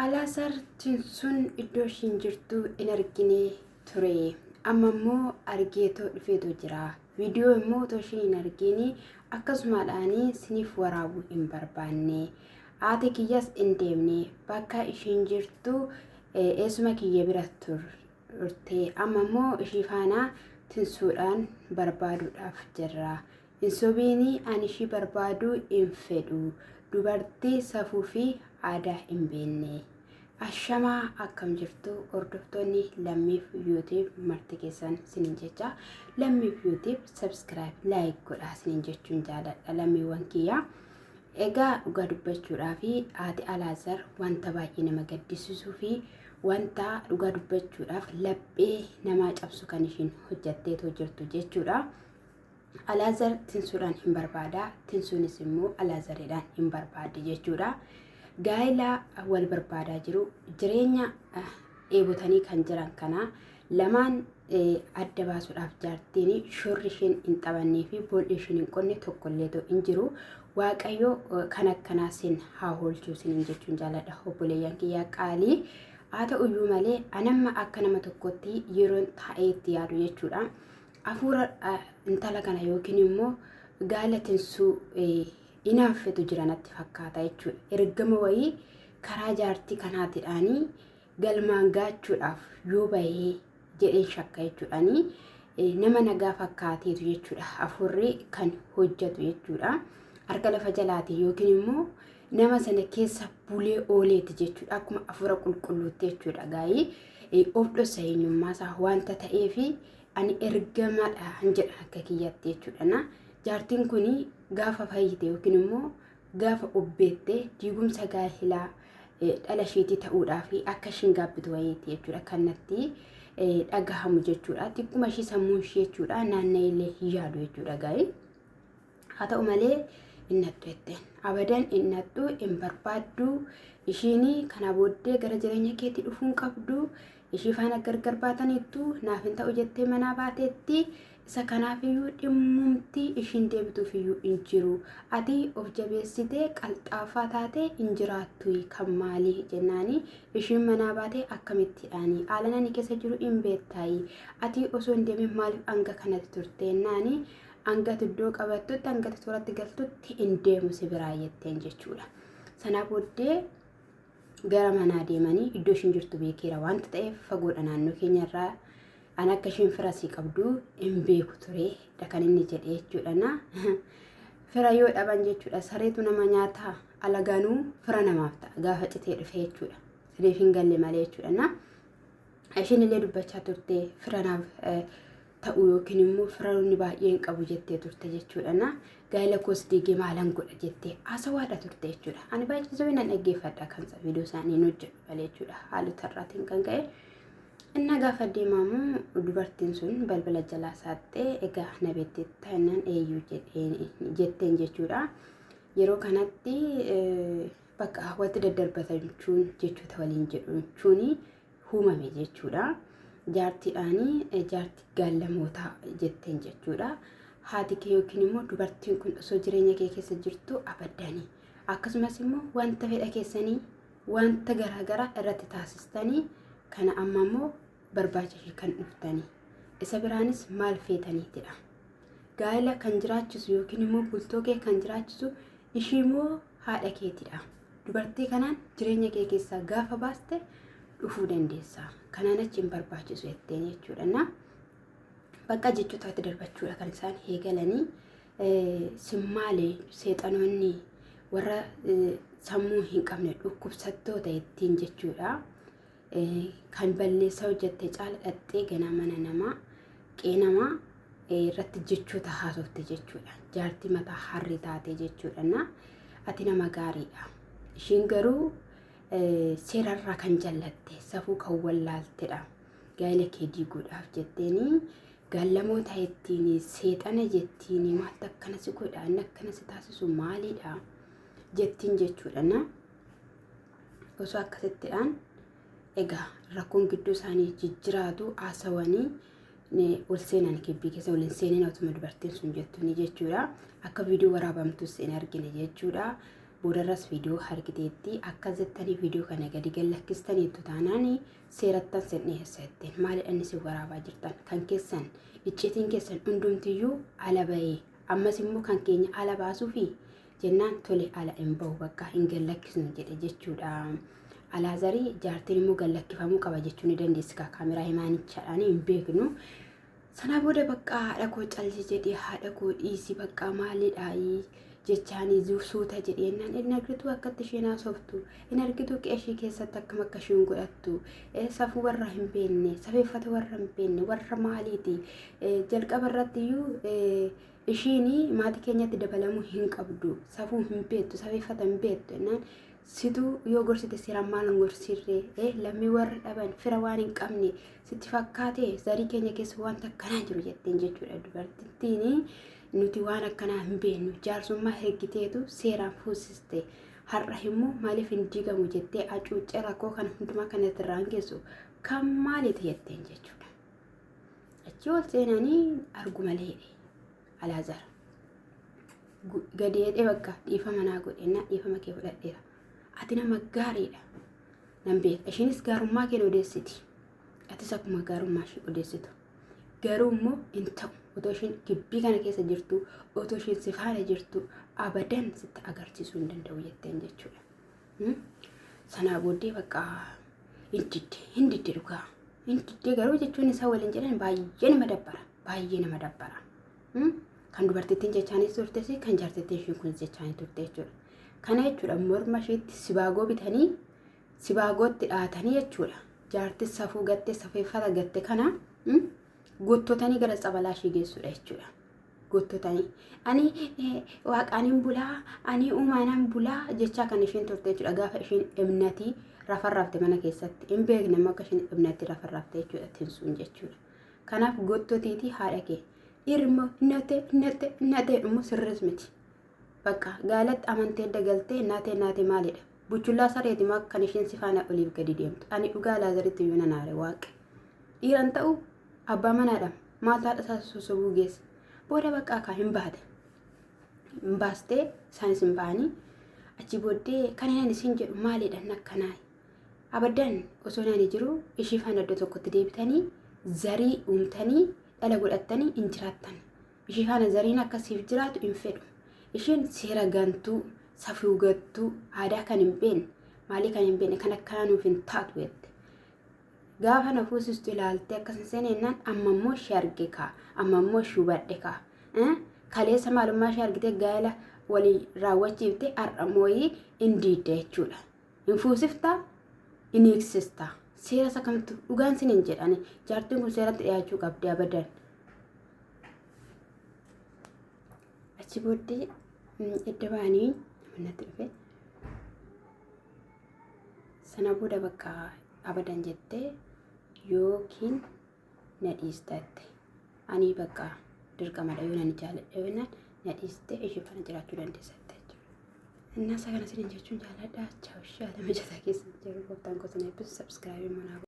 Alaasartiin sun iddoo ishiin jirtu in argine ture. Amma immoo argeetoo dhufeetu jira. Viidiyoo immoo otoo ishiin hin argine akkasumadhaan siniif waraabuu hin barbaanne. Haati kiyyas hin deemne bakka ishiin jirtu eessuma kiyya bira turte. Amma immoo ishii faana tinsuudhaan barbaaduudhaaf jirra. Insobiini ani ishii barbaadu hin fedhu. Dubartii safuu fi aadaa hin beekne. Ashamaa akkam jirtu hordoftoonni Lammiif YouTube marti keessan sinin jecha. Lammiif YouTube subscribe like godhaa sinin jechuun jaaladha lammiiwwan kiyya. Egaa dhugaa dubbachuudhaa fi haati Alaazar wanta baay'ee nama gaddisiisuu fi wanta dhugaa dubbachuudhaaf laphee namaa cabsu kan ishiin hojjetteetoo jirtu jechuudha. Alaazar tinsuudhaan hin barbaada, tinsuunis immoo Alaazariidhaan hin barbaadde jechuudha. Gaa'ila wal barbaadaa jiru jireenya eebotanii kan jiran kana lamaan adda baasuudhaaf jaartiin shorri isheen hin qabannee fi boolli isheen hin qonne tokkollee hin jiru. Waaqayyo kan akkanaa sin haa oolchuu sinin jechuun jaaladha obboleeyyan kiyyaa qaalii. Haa ta'uyyuu malee anamma akka nama tokkotti yeroon taa'ee itti yaadu jechuudha. Afuura intala kana yookiin immoo gaala tinsuu inaaffetu jiranatti fakkaata jechuudha. Ergama wayii karaa jaartii kanaatiidhaanii galmaan gaachuudhaaf yoo bahee jedheen shakka jechuudhaanii nama nagaa fakkaateetu jechuudha. Afuurri kan hojjetu jechuudha. Harka lafa jalaati yookiin immoo nama sana keessa bulee ooleeti jechuudha. Akkuma afuura qulqulluutti jechuudha. Gaa'ii of dhosa eenyummaasaa wanta ta'eefi ani ergamadha jedha akka kiyyatti jechuudha. Jaartiin kuni gaafa fayyite yookiin immoo gaafa obbeette diigumsa gaa'ilaa dhala isheetii ta'uudhaa fi akka ishiin gaabbitu wayiiti jechuudha. Kanatti dhagahamu jechuudha. Xiqquma ishii sammuu ishee jechuudha. Naanna'ee illee hin yaadu jechuudha gaa'ii. Haa ta'u malee innattu jetteen abadan innattu hin barbaaddu. Ishiin kana booddee gara jireenya keetti dhufuun qabdu. Ishii faana gargar baataniittu naaf hin ta'u jettee manaa baateetti. Isa kanaafiyyuu dhimmumti ishiin deebituufiyyuu hin jiru. Ati of jabeessitee qalxaafaa taatee hin jiraattu kan maalii jennaani ishiin manaa baatee akkamittiidhaani haala nani keessa jiru hin beektaayi. Ati osoo hin deemin maaliif hanga kanatti turteennaani hanga iddoo qabattutti hanga suuratti galtutti hin deemu si biraa jetteen jechuudha. Sanaa booddee gara manaa deemanii iddoo ishiin jirtu beekeera wanta ta'eef fagoodha naannoo keenyarraa. Ana akka ishiin fira sii qabdu hin beeku ture kan inni jedhee jechuudha. Fira yoo dhaban jechuudha sareetu nama nyaata alagaanuu fira namaaf ta'a gaafa citee dhufe jechuudha. Sireef hin galle malee jechuudha. Ishiin illee dubbachaa turte fira naaf ta'u yookiin immoo firoonni baay'een qabu jettee turte jechuudha. Gaa'ila koos diigee maalan godha jettee haasawaadha turte jechuudha. Ani baay'ee nan dhaggeeffadha kan viidiyoo isaanii hojjedhu malee jechuudha. Haalota irraatiin kan ka'e. Inna gaafa deemamu dubartiin sun balbala jalaa saaxee egaa na beektee taanaan eeyyuu jetteen jechuudha. Yeroo kanatti bakka wanti daddarbatachuun jechoota waliin jedhuun uumame jechuudha. Jaartiidhaanii jaartii gaallamoota jetteen jechuudha. Haati kee yookiin immoo dubartiin kun osoo jireenya kee keessa jirtu abaddanii akkasumas immoo wanta fedha keessanii wanta garaagaraa irratti taasistanii kana amma immoo barbaacha kan dhuftanii isa biraanis maal feetaniitidha. Gaa'ila kan jiraachisu yookiin immoo bultoo kee kan jiraachisu ishii immoo haadha keetidha. Dubartii kanaan jireenya kee keessaa gaafa baaste dhufuu dandeessa. Kanaan achi hin barbaachisu jetteen jechuudha. Bakka jechoota itti darbachuudha kan isaan eegalanii simmaalee seexanoonni warra sammuu hin qabne dhukkubsattoota ittiin jechuudha. Kan balleessaa hojjette caala dhattee ganaa mana namaa qeenamaa irratti jechoota haasofte jechuudha. Jaartii mataa harri taate jechuudha. Ati nama gaariidha. Ishiin garuu seerarraa kan jallatte safuu kan wallaaltedha. Gaa'ila kee diiguudhaaf jetteeni gaallamoota ittiin seexana jettiin maaltu akkana si godha inni akkana si taasisu maalidha jettiin jechuudha. Osoo akkasittidhaan egaa rakkoon gidduu isaanii jijjiraatu haasawanii ol seenan kibbii keessa ol seenan automa dubartiin sun jettuuni jechuudha. Akka viidiyoo waraabamtus hin argine jechuudha. bodarras viidiyoo harkiteetti akka jettanii viidiyoo kana gadi gallakkistaniitu taanaani seerattan sen dhiyeessetteen maalidhaan isin waraabaa jirtan kan keessan icciitiin keessan hundumtiyyuu ala bahee ammas immoo kan keenya ala baasuu fi jennaan tole ala hin bahu bakka hin gallakkisnu jedhe jechuudha. Alaazarii jaartiin immoo gallakkifamuu qaba jechuu ni dandeessi kaameraa himaanichaadhaan hin beeknu. Sana booda bakka haadha koo calli jedhee haadha koo dhiisi bakka maalidhaa jechaanii suuta jedheennan inni argitu akkatti isheen haasoftu inni argitu qeeshii keessatti akkam akka isheen godhattu safuu warra hin beekne safeeffata warra hin beekne warra maaliiti jalqaba irratti iyyuu isheen maatii keenyatti dabalamuu hin qabdu safuu hin beektu safeeffata hin beektu jennaan situ yoo gorsite seeraan maal hin gorsirree lammii warra dhaban fira waan hin qabne sitti fakkaate zarii keenya keessa wanta akkanaa jiru jetteen jechuudha dubartittiin. Nuti waan akkanaa hin beeknu jaarsummaa hergiteetu seeraan fuusiste har'a immoo maaliif hin diigamu jettee acuuccee rakkoo kana hundumaa kanatti irraan geessu kan maaliiti jetteen jechuudha. Achi ol seenanii argu malee Alaazar gadeedhee bakka dhiifama naa godhennaa dhiifama kee fudhadheera ati nama gaariidha nan beeka isheenis gaarummaa kee odeessiti atis akkuma gaarummaa ishee odeessitu garuu immoo hin ta'u. Otoo isheen gibbii kana keessa jirtu otoo isheen si faana jirtu abadan sitti agarsiisuu hin danda'u jetteen jechuudha. Sanaa booddee bakka hin didde dhugaa hin didde garuu jechuun isaa waliin jedhan baay'ee nama dabbara. Kan dubartittiin jechaanis turtes kan jaartittiin isheen kunis jechaanii turte jechuudha. Kana jechuudha morma isheetti sibaagoo bitanii sibaagootti dhaatanii jechuudha. Jaartis safuu gatte safeeffata gatte kana gottotanii gara tsabalaa ishee geessuudha jechuudha. Gottotanii ani waaqaanin bulaa ani uumaanaan bulaa jechaa kan isheen turte jechuudha. Gaafa isheen ibnatii rafarraafte mana keessatti hin beekne akka isheen ibnatii rafarraafte jechuudha tinsuun jechuudha. Kanaaf gottotiitii haadha kee irma innate immoo sirris miti. Bakka gaalatti amantee dagaltee innate maalidha? Buchullaa sareeti maa kan isheen si faana oliif gadi deemtu. Ani dhugaa Laazaritti iyyuu nan aare waaqa. Dhiiran ta'u abbaa manaadha maal haadha isaa sosobuu geesse booda bakka akka hin baate hin baastee isaanis hin baanii achi booddee kan inni isin jedhu maalidha nakkanaa abadan osoo nani jiru ishii faana iddoo tokkotti deebitanii zarii uumtanii dhala godhattanii hin jiraattan ishii faana zariin akkasiif jiraatu hin fedhu isheen seera gantuu safuu gattuu aadaa kan hin beekne maalii kan hin beekne kan akkanaa nuuf hin taatu jette. Gaafa na fuusistu ilaalte akkasii seenennaan ammammoo ishee arge kaa ammammoo ishee hubadhe kaa kaleessa maalummaa ishee argite gaa'ela walii raawwachiifte har'amooyii hin diidde jechuudha. Hin fuusiftaa hin eegsistaa seera isa kamtu dhugaan sin hin jedhani jaartiin kun seeratti dhiyaachuu qabdi abadan. Achi booddee edda baanii manatti dhufe sana booda bakka abadan jettee yookiin na dhiistatte ani bakka dirqamadha yoo nan jaaladha yoonan na dhiiste ishee faana jiraachuu dandeessatte jechuudha. Innaa isa kana sin jechuun jaaladha. Chaaw ishee haala mijataa keessa jiru gooftaan gosa na eebbisu subscribe mana